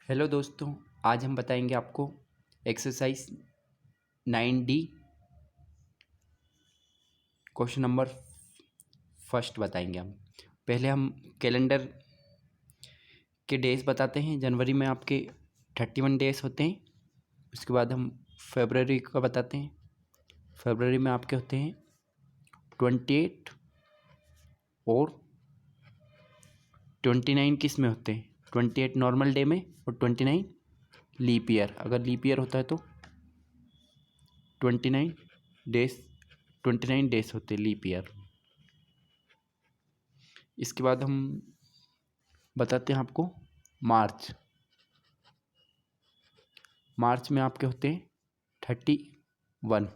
Hello दोस्तों, आज हम बताएंगे आपको exercise 9D question number first बताएंगे। पहले हम कैलेंडर के डेज बताते हैं। जनवरी में आपके 31 डेज होते हैं। उसके बाद हम फरवरी का बताते हैं। फरवरी में आपके होते हैं 28 और 29 किस में होते हैं? 28 नॉर्मल डे में और 29 लीप ईयर। अगर लीप ईयर होता है तो 29 डेज होते हैं लीप ईयर। इसके बाद हम बताते हैं आपको मार्च में आपके होते हैं 31।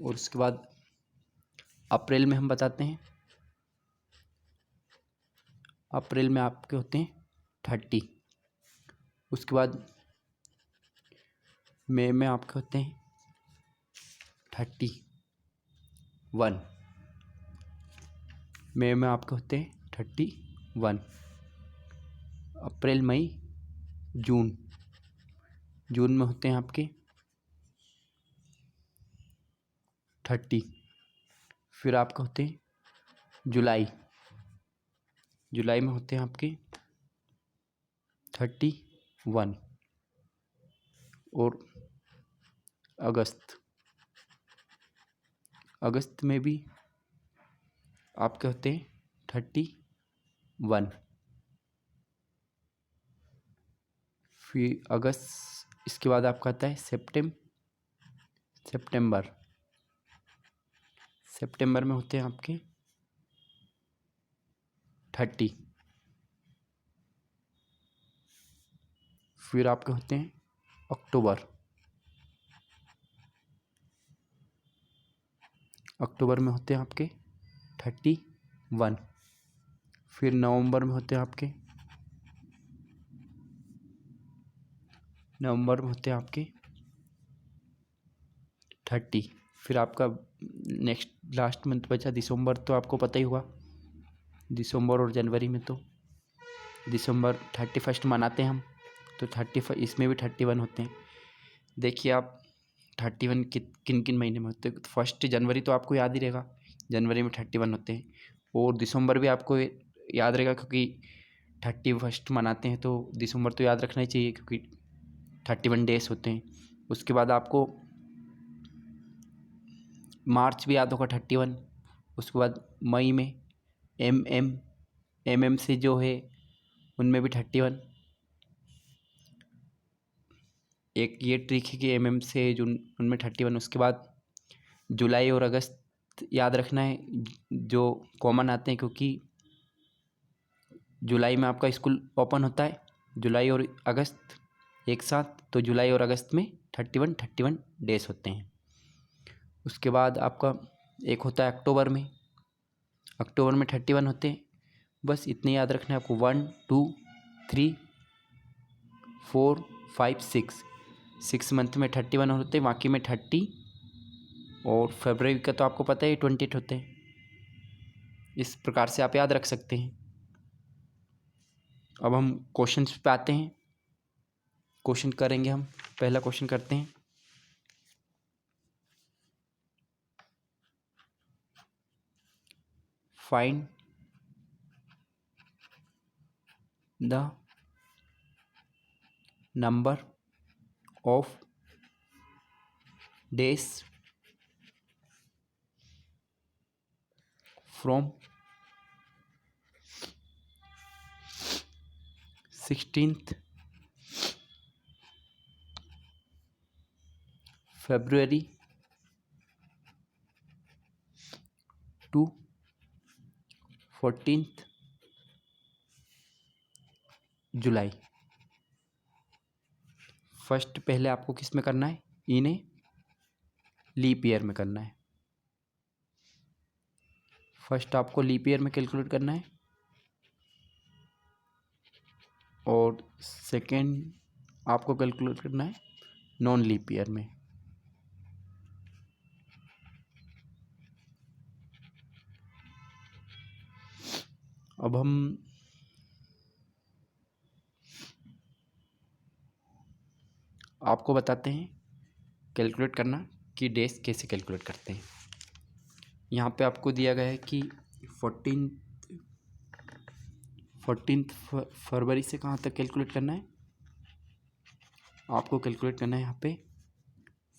और उसके बाद अप्रैल में हम बताते हैं। अप्रैल में आपके होते हैं 30। उसके बाद मई में आपके होते हैं 31। मई में आपके होते हैं 31। अप्रैल मई जून में होते हैं आपके 30। फिर आपके होते हैं जुलाई में होते हैं आपके 31। और अगस्त में भी आपके होते हैं 31। फिर अगस्त, इसके बाद आपका आता है सितंबर में होते हैं आपके 30। फिर आपके होते हैं अक्टूबर में होते हैं आपके 31। फिर नवंबर में होते हैं आपके 30। फिर आपका नेक्स्ट लास्ट मंथ बचा दिसंबर। तो आपको पता ही होगा, दिसंबर और जनवरी में तो दिसंबर 31 मनाते हैं हम, तो 35 इसमें भी 31 होते हैं। देखिए आप 31 किन किन महीने में होते हैं। तो 1 जनवरी तो आपको याद ही रहेगा, जनवरी में 31 होते हैं। और दिसंबर भी आपको याद रहेगा, क्योंकि 31 मनाते हैं, तो दिसंबर तो याद रखना ही चाहिए क्योंकि 31 डेज होते हैं। उसके बाद आपको मार्च भी याद होगा 31। उसके बाद मई में एम से जो है उनमें भी 31। एक ये ट्रिक है कि एम से जो उनमें 31। उसके बाद जुलाई और अगस्त याद रखना है, जो कॉमन आते हैं, क्योंकि जुलाई में आपका स्कूल ओपन होता है, जुलाई और अगस्त एक साथ। तो जुलाई और अगस्त में 31 डेज होते हैं। उसके बाद आपका एक होता है अक्टूबर में 31 होते हैं। बस इतने याद रखना है आपको। 1 2 3 4 5 6 मंथ में 31 होते हैं, बाकी में 30। और फरवरी का तो आपको पता है 28 होते हैं। इस प्रकार से आप याद रख सकते हैं। अब हम क्वेश्चंस पे आते हैं। क्वेश्चन करेंगे हम। पहला क्वेश्चन करते हैं। Find the number of days from 16th February to 14th July. First पहले आपको किस में करना है? इन्हें लीप ईयर में करना है। फर्स्ट आपको लीप ईयर में कैलकुलेट करना है, और सेकेंड आपको कैलकुलेट करना है नॉन लीप ईयर में। अब हम आपको बताते हैं कैलकुलेट करना कि डेज कैसे कैलकुलेट करते हैं। यहाँ पे आपको दिया गया है कि 14 फरवरी से कहाँ तक कैलकुलेट करना है। आपको कैलकुलेट करना है यहाँ पे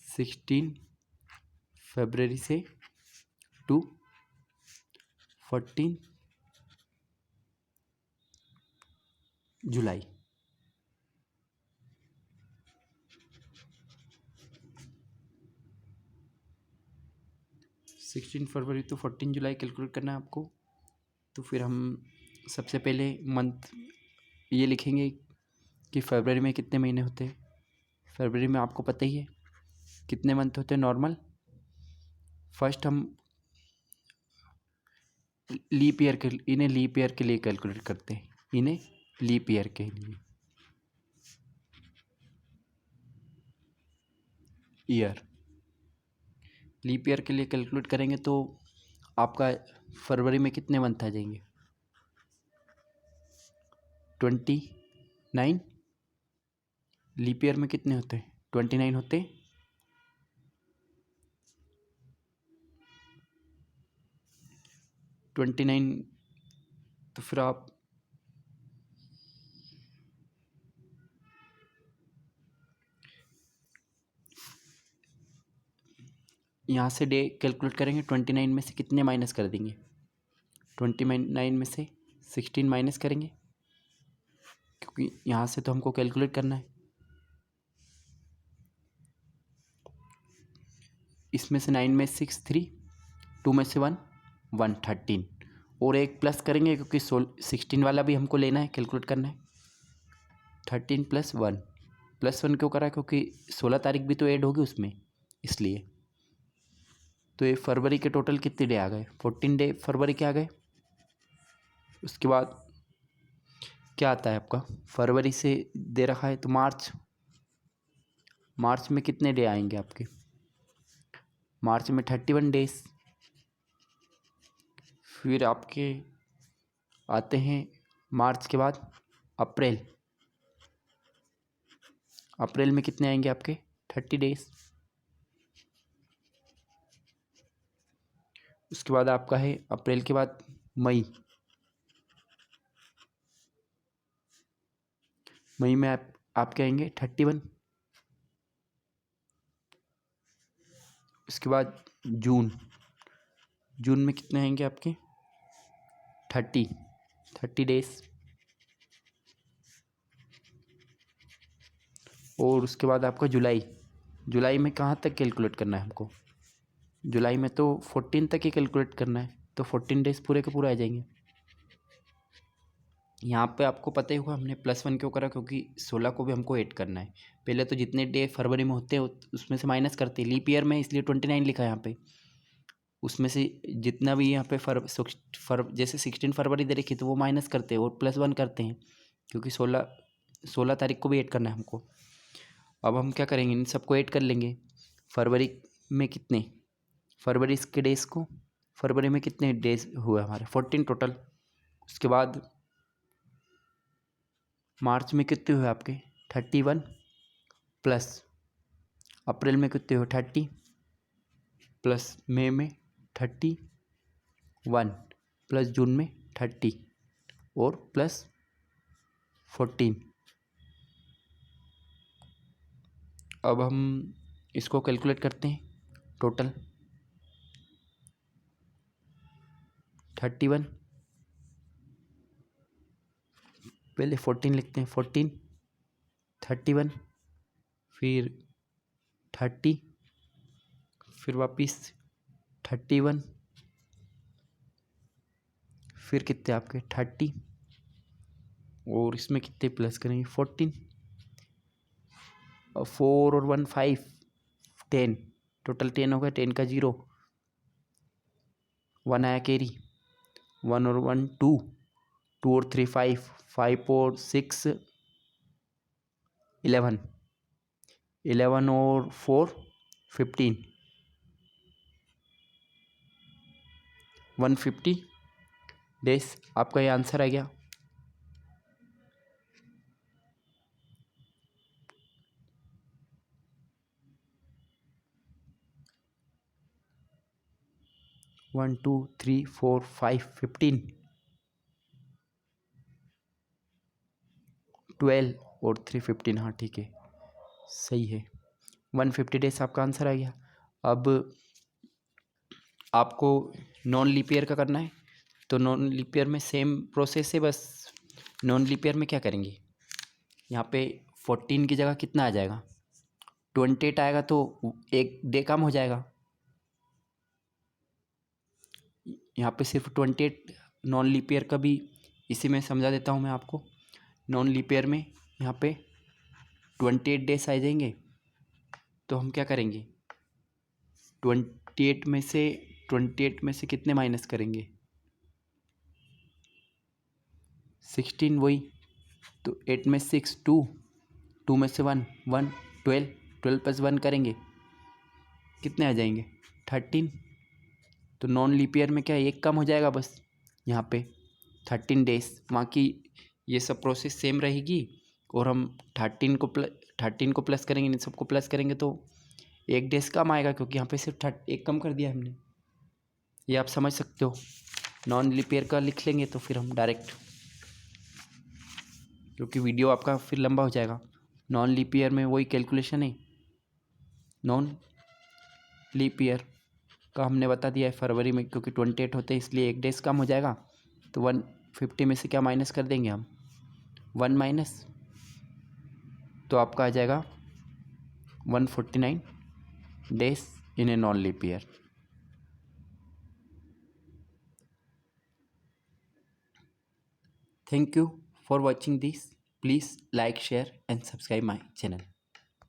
16 फरवरी से टू 14 जुलाई। सिक्सटीन फरवरी टू 14 जुलाई कैलकुलेट करना है आपको। तो फिर हम सबसे पहले मंथ ये लिखेंगे कि फरवरी में कितने महीने होते हैं। फरवरी में आपको पता ही है कितने मंथ होते हैं नॉर्मल। फर्स्ट हम लीप ईयर के इन्हें लीप ईयर के लिए कैलकुलेट करते हैं। इन्हें लीप ईयर के लिए ईयर लीप ईयर के लिए कैलकुलेट करेंगे तो आपका फरवरी में कितने मंथ आ जाएंगे 29। लीप ईयर में कितने होते हैं 29 होते हैं। तो फिर आप यहाँ से डे कैलकुलेट करेंगे। 29 में से कितने माइनस कर देंगे 29 में से 16 माइनस करेंगे क्योंकि यहाँ से तो हमको कैलकुलेट करना है। इसमें से 9 में 6 3 2 में से 1 1 13 और एक प्लस करेंगे क्योंकि 16 वाला भी हमको लेना है कैलकुलेट करना है। 13 प्लस वन क्यों करा क्योंकि 16 तारीख भी तो ऐड होगी उसमें इसलिए। तो ये फरवरी के टोटल कितने डे आ गए 14 डे फरवरी के आ गए। उसके बाद क्या आता है आपका फरवरी से दे रखा है तो मार्च में कितने डे आएंगे आपके मार्च में 31 डेज। फिर आपके आते हैं मार्च के बाद अप्रैल में कितने आएंगे आपके 30 डेज। उसके बाद आपका है अप्रैल के बाद मई में आपके आएंगे 31। उसके बाद जून में कितने आएंगे आपके 30 डेज। और उसके बाद आपका जुलाई में कहाँ तक कैलकुलेट करना है हमको। जुलाई में तो 14 तक ही कैलकुलेट करना है तो 14 डेज पूरे के पूरे आ जाएंगे। यहाँ पे आपको पता ही होगा हमने +1 क्यों करा क्योंकि 16 को भी हमको ऐड करना है। पहले तो जितने डे फरवरी में होते हैं उसमें से माइनस करते हैं। लीप ईयर में इसलिए 29 लिखा है यहाँ पे। उसमें से जितना भी यहाँ पे जैसे 16 फरवरी दे रखी तो वो माइनस करते हैं और +1 करते हैं क्योंकि 16 तारीख को भी ऐड करना है हमको। अब हम क्या करेंगे इन सबको ऐड कर लेंगे। फरवरी में कितने फरवरी में कितने डेज हुए हमारे 14 टोटल। उसके बाद मार्च में कितने हुए आपके 31 प्लस अप्रैल में कितने हुए 30 प्लस मई में 31 प्लस जून में 30 और प्लस 14। अब हम इसको कैलकुलेट करते हैं टोटल 31 पहले 14 लिखते हैं 14 31 फिर 30 फिर वापिस 31 फिर कितने आपके 30 और इसमें कितने प्लस करेंगे 14 और 4 और 1 5 10 टोटल 10 हो गया। 10 का 0 1 आया कैरी 1 और 1 2 2 और 3 5 5 और 6 11 11 और 4 15 150 डेज आपका ये आंसर आ गया। One two three four five 15, 12 और 3 15। हाँ ठीक है, सही है। 150 डेज आपका आंसर आ गया। अब आपको नॉन लीप ईयर का करना है, तो नॉन लीप ईयर में सेम प्रोसेस है, बस नॉन लीप ईयर में क्या करेंगे, यहाँ पे 14 की जगह कितना आ जाएगा, 28 आएगा, तो एक डे कम हो जाएगा। यहाँ पे सिर्फ 28 नॉन लीप ईयर का भी इसी में समझा देता हूँ मैं आपको। नॉन लीप ईयर में यहाँ पे 28 डेज आ जाएंगे, तो हम क्या करेंगे, 28 में से कितने माइनस करेंगे, 16, वही तो 8 में 6, 2 में से 1, 12 प्लस 1 करेंगे, कितने आ जाएंगे, 13। तो नॉन लीप ईयर में क्या एक कम हो जाएगा बस, यहाँ पे 13 डेज, वहाँ की ये सब प्रोसेस सेम रहेगी, और हम 13 को प्लस करेंगे, इन सबको प्लस करेंगे तो एक डेज कम आएगा, क्योंकि यहाँ पे सिर्फ एक कम कर दिया हमने। ये आप समझ सकते हो। नॉन लीप ईयर का लिख लेंगे तो फिर हम डायरेक्ट, क्योंकि वीडियो आपका फिर लंबा हो जाएगा। नॉन लीप ईयर में वही कैलकुलेशन है, नॉन लीप ईयर का हमने बता दिया है फरवरी में, क्योंकि 28 होते हैं इसलिए एक डेज कम हो जाएगा। तो 150 में से क्या माइनस कर देंगे हम, 1 माइनस, तो आपका आ जाएगा 149 days in a non leap year. Thank you for watching this. Please like, share and subscribe my channel.